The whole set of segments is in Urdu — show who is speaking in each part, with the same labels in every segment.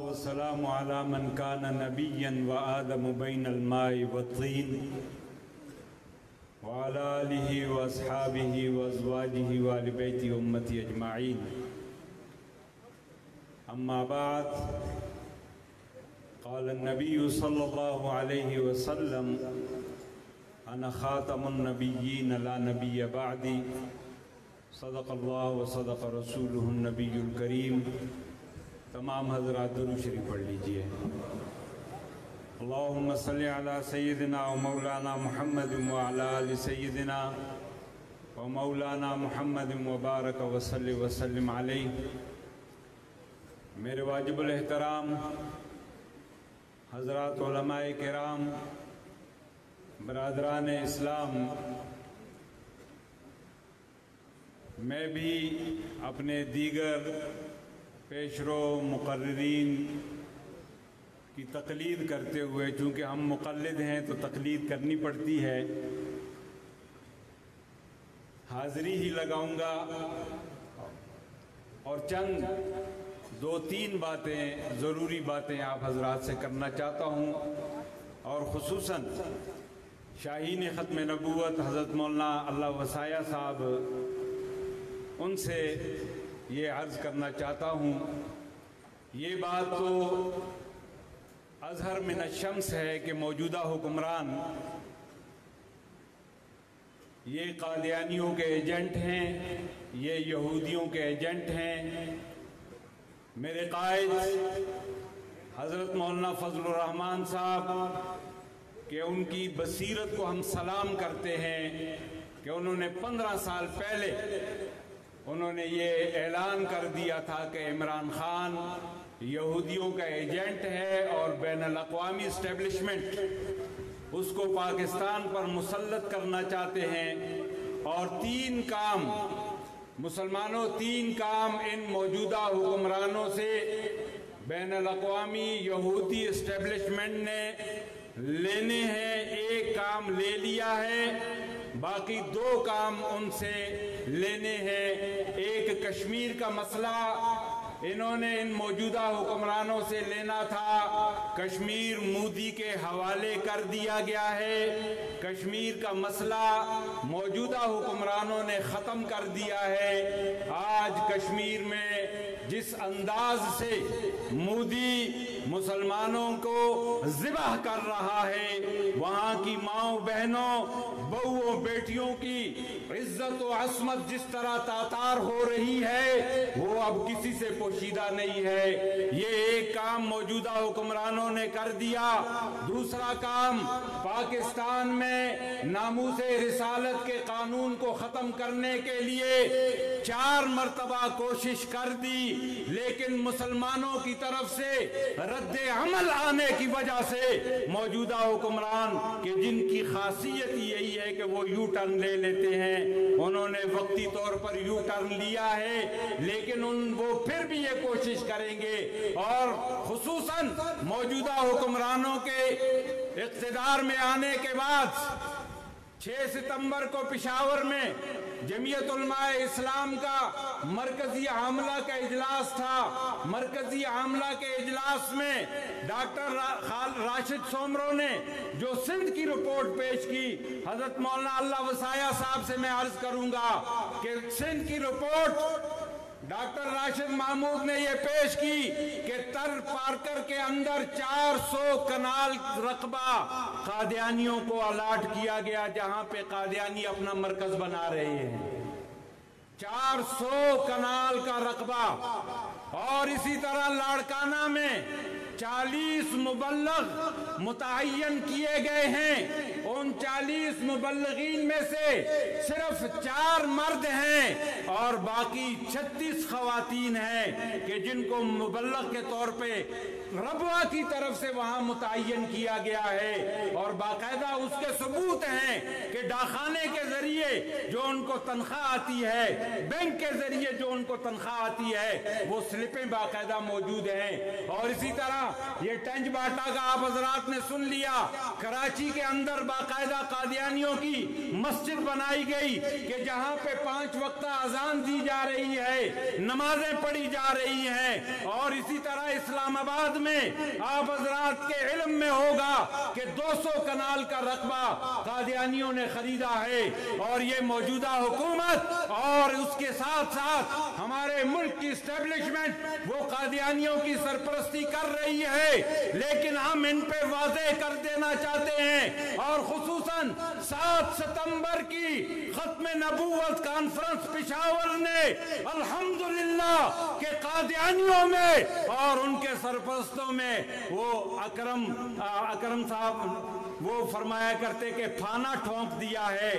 Speaker 1: والسلام على من كان نبيا وآدم بين الماء والطين وعلى آله وأصحابه وأزواجه وآل بيت أمتي أجمعين. أما بعد، قال النبي صلى الله عليه وسلم: أنا خاتم النبيين لا نبي بعدي. صدق الله وصدق رسوله النبي الكريم. تمام حضرات درود شریف پڑھ لیجئے. اللهم صل على سيدنا ومولانا محمد وعلى آل سيدنا ومولانا محمد وبارك وسلم عليه. میرے واجب الاحترام حضرات علماء کرام، برادران اسلام، میں بھی اپنے دیگر پیشرو مقررین کی تقلید کرتے ہوئے، چونکہ ہم مقلد ہیں تو تقلید کرنی پڑتی ہے، حاضری ہی لگاؤں گا اور چند دو تین باتیں، ضروری باتیں آپ حضرات سے کرنا چاہتا ہوں، اور خصوصاً شاہین ختم نبوت حضرت مولانا اللہ وسایہ صاحب، ان سے یہ عرض کرنا چاہتا ہوں. یہ بات تو اظہر من الشمس ہے کہ موجودہ حکمران یہ قادیانیوں کے ایجنٹ ہیں، یہ یہودیوں کے ایجنٹ ہیں. میرے قائد حضرت مولانا فضل الرحمان صاحب کہ ان کی بصیرت کو ہم سلام کرتے ہیں کہ انہوں نے 15 سال پہلے انہوں نے یہ اعلان کر دیا تھا کہ عمران خان یہودیوں کا ایجنٹ ہے اور بین الاقوامی اسٹیبلشمنٹ اس کو پاکستان پر مسلط کرنا چاہتے ہیں. اور 3 کام مسلمانوں، 3 کام ان موجودہ حکمرانوں سے بین الاقوامی یہودی اسٹیبلشمنٹ نے لینے ہیں. ایک کام لے لیا ہے، باقی 2 کام ان سے لینے ہیں. ایک کشمیر کا مسئلہ انہوں نے ان موجودہ حکمرانوں سے لینا تھا، کشمیر مودی کے حوالے کر دیا گیا ہے. کشمیر کا مسئلہ موجودہ حکمرانوں نے ختم کر دیا ہے. آج کشمیر میں جس انداز سے مودی مسلمانوں کو ذبح کر رہا ہے، وہاں کی ماؤں بہنوں، بہووں، بیٹیوں کی عزت و عصمت جس طرح تاتار ہو رہی ہے، وہ اب کسی سے پوشیدہ نہیں ہے. یہ ایک کام موجودہ حکمرانوں نے کر دیا. دوسرا کام، پاکستان میں ناموس رسالت کے قانون کو ختم کرنے کے لیے 4 مرتبہ کوشش کر دی، لیکن مسلمانوں کی طرف سے رد عمل آنے کی وجہ سے موجودہ حکمران کہ جن کی خاصیت یہی ہے کہ وہ یو ٹرن لے لیتے ہیں، انہوں نے وقتی طور پر یو ٹرن لیا ہے، لیکن وہ پھر بھی یہ کوشش کریں گے. اور خصوصاً موجودہ حکمرانوں کے اقتدار میں آنے کے بعد 6 ستمبر کو پشاور میں جمعیت علماء اسلام کا مرکزی عاملہ کا اجلاس تھا. مرکزی عاملہ کے اجلاس میں ڈاکٹر راشد سومرو نے جو سندھ کی رپورٹ پیش کی، حضرت مولانا اللہ وسایہ صاحب سے میں عرض کروں گا کہ سندھ کی رپورٹ ڈاکٹر راشد محمود نے یہ پیش کی کہ تر پارکر کے اندر 400 کنال رقبہ قادیانیوں کو الاٹ کیا گیا، جہاں پہ قادیانی اپنا مرکز بنا رہے ہیں. 400 کنال کا رقبہ. اور اسی طرح لاڑکانہ میں 40 مبلغ متعین کیے گئے ہیں. ان 40 مبلغین میں سے صرف 4 مرد ہیں اور باقی 36 خواتین ہیں کہ جن کو مبلغ کے طور پہ ربوہ کی طرف سے وہاں متعین کیا گیا ہے. اور باقاعدہ اس کے ثبوت ہیں کہ ڈاکخانے کے ذریعے جو ان کو تنخواہ آتی ہے، بینک کے ذریعے جو ان کو تنخواہ آتی ہے، وہ سلپیں باقاعدہ موجود ہیں. اور اسی طرح یہ ٹنج باٹا کا آپ حضرات نے سن لیا، کراچی کے اندر باقاعدہ قادیانیوں کی مسجد بنائی گئی کہ جہاں پہ 5 وقتہ اذان دی جا رہی ہے، نمازیں پڑھی جا رہی ہیں، اور اسی طرح اسلام آباد میں آپ حضرات کے علم میں ہوگا کہ 200 کنال کا رقبہ قادیانیوں نے خریدا ہے، اور یہ موجودہ حکومت اور اس کے ساتھ ساتھ ہمارے ملک کی اسٹیبلشمنٹ وہ قادیانیوں کی سرپرستی کر رہی ہے۔ لیکن ہم ان پہ واضح کر دینا چاہتے ہیں، اور خصوصاً 7 ستمبر کی ختم نبوت کانفرنس پشاور نے الحمدللہ کہ قادیانیوں میں اور ان کے سرپرستوں میں وہ اکرم صاحب وہ فرمایا کرتے کہ پھانا ٹھونک دیا ہے،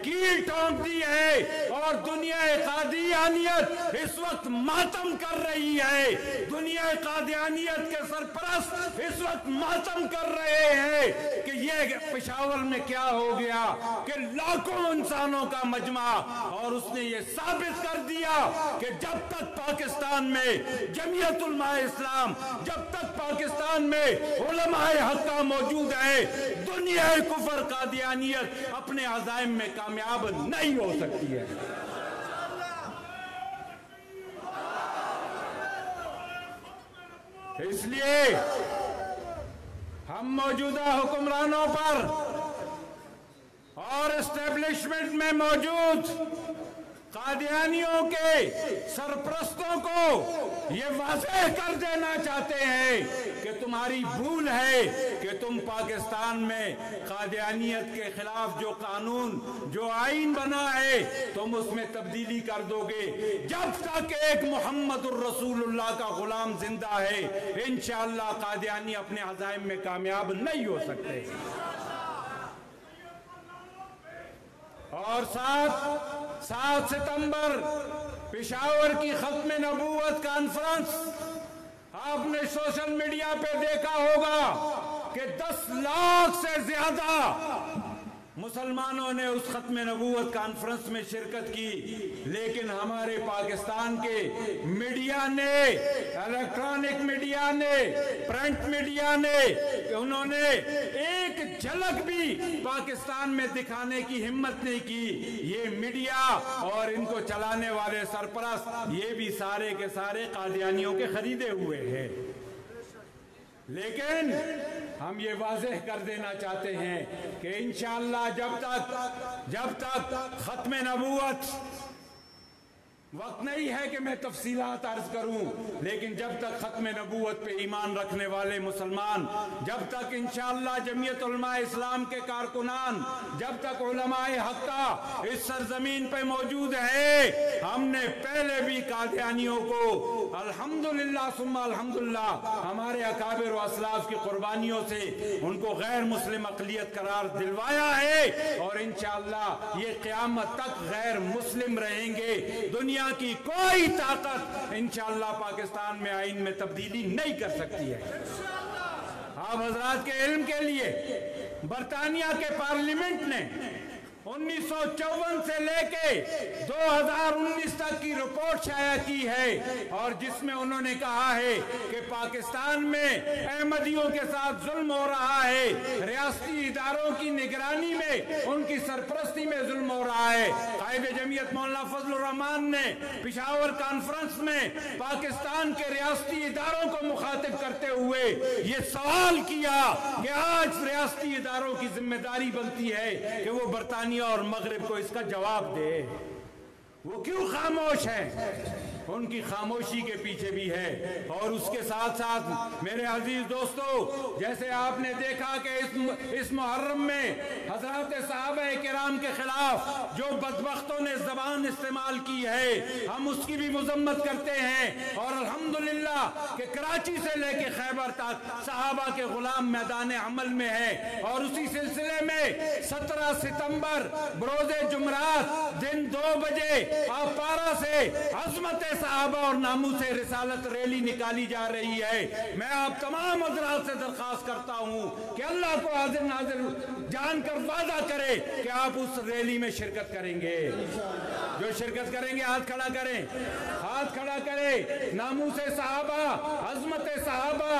Speaker 1: کیل ٹھونک دی ہے، اور دنیا قادیانیت اس وقت ماتم کر رہی ہے۔ دنیا قادیانیت کے سرپرست اس وقت ماتم کر رہے ہیں کہ یہ پشاور میں کیا ہو گیا کہ لاکھوں انسانوں کا مجمع، اور اس نے یہ ثابت کر دیا کہ جب تک پاکستان میں جمعیت علماء اسلام، جب تک پاکستان میں علماء حق موجود ہے، دنیا کفر قادیانیت اپنے عزائم میں کامیاب نہیں ہو سکتی ہے۔ اس لیے ہم موجودہ حکمرانوں پر اور اسٹیبلشمنٹ میں موجود قادیانیوں کے سرپرستوں کو یہ واضح کر دینا چاہتے ہیں کہ تمہاری بھول ہے کہ تم پاکستان میں قادیانیت کے خلاف جو قانون، جو آئین بنا ہے، تم اس میں تبدیلی کر دو گے۔ جب تک ایک محمد الرسول اللہ کا غلام زندہ ہے، انشاءاللہ قادیانی اپنے عزائم میں کامیاب نہیں ہو سکتے۔ اور 7 ستمبر پشاور کی ختم نبوت کانفرنس، آپ نے سوشل میڈیا پہ دیکھا ہوگا کہ 10 لاکھ سے زیادہ مسلمانوں نے اس ختم نبوت کانفرنس میں شرکت کی، لیکن ہمارے پاکستان کے میڈیا نے، الیکٹرانک میڈیا نے، پرنٹ میڈیا نے، انہوں نے ایک جھلک بھی پاکستان میں دکھانے کی ہمت نہیں کی۔ یہ میڈیا اور ان کو چلانے والے سرپرست یہ بھی سارے کے سارے قادیانیوں کے خریدے ہوئے ہیں۔ لیکن ہم یہ واضح کر دینا چاہتے ہیں کہ انشاءاللہ جب تک ختم نبوت، وقت نہیں ہے کہ میں تفصیلات عرض کروں، لیکن جب تک ختم نبوت پہ ایمان رکھنے والے مسلمان، جب تک انشاءاللہ جمعیت علماء اسلام کے کارکنان، جب تک علماء حق اس سرزمین پہ موجود ہے، ہم نے پہلے بھی قادیانیوں کو الحمدللہ ثم الحمدللہ ہمارے اکابر و اسلاف کی قربانیوں سے ان کو غیر مسلم اقلیت قرار دلوایا ہے، اور انشاءاللہ یہ قیامت تک غیر مسلم رہیں گے۔ دنیا کی کوئی طاقت انشاءاللہ پاکستان میں آئین میں تبدیلی نہیں کر سکتی ہے۔ آپ حضرات کے علم کے لیے برطانیہ کے پارلیمنٹ نے 1954 سے لے کے 2019 تک کی رپورٹ شائع کی ہے، اور جس میں انہوں نے کہا ہے کہ پاکستان میں احمدیوں کے ساتھ ظلم ہو رہا ہے، ریاستی اداروں کی نگرانی میں، ان کی سرپرستی میں ظلم ہو رہا ہے۔ قائد جمعیت مولانا فضل الرحمان نے پشاور کانفرنس میں پاکستان کے ریاستی اداروں کو مخاطب کرتے ہوئے یہ سوال کیا کہ آج ریاستی اداروں کی ذمہ داری بنتی ہے کہ وہ برطانیہ اور مغرب کو اس کا جواب دے۔ وہ کیوں خاموش ہیں؟ ان کی خاموشی کے پیچھے بھی ہے۔ اور اس کے ساتھ ساتھ میرے عزیز دوستو، جیسے آپ نے دیکھا کہ اس محرم میں حضرات صحابہ کرام کے خلاف جو بدبختوں نے زبان استعمال کی ہے، ہم اس کی بھی مذمت کرتے ہیں، اور الحمدللہ کہ کراچی سے لے کے خیبر تک صحابہ کے غلام میدان عمل میں ہے۔ اور اسی سلسلے میں 17 ستمبر بروز جمعرات دن 2 بجے آپ پارا سے عظمت صحابہ اور ناموس رسالت ریلی نکالی جا رہی ہے۔ میں آپ تمام حضرات سے درخواست کرتا ہوں کہ اللہ کو حاضر ناظر جان کر وعدہ کرے کہ آپ اس ریلی میں شرکت کریں گے۔ جو شرکت کریں گے ہاتھ کھڑا کریں، ہاتھ کھڑا کریں۔ ناموس صحابہ، عظمت صحابہ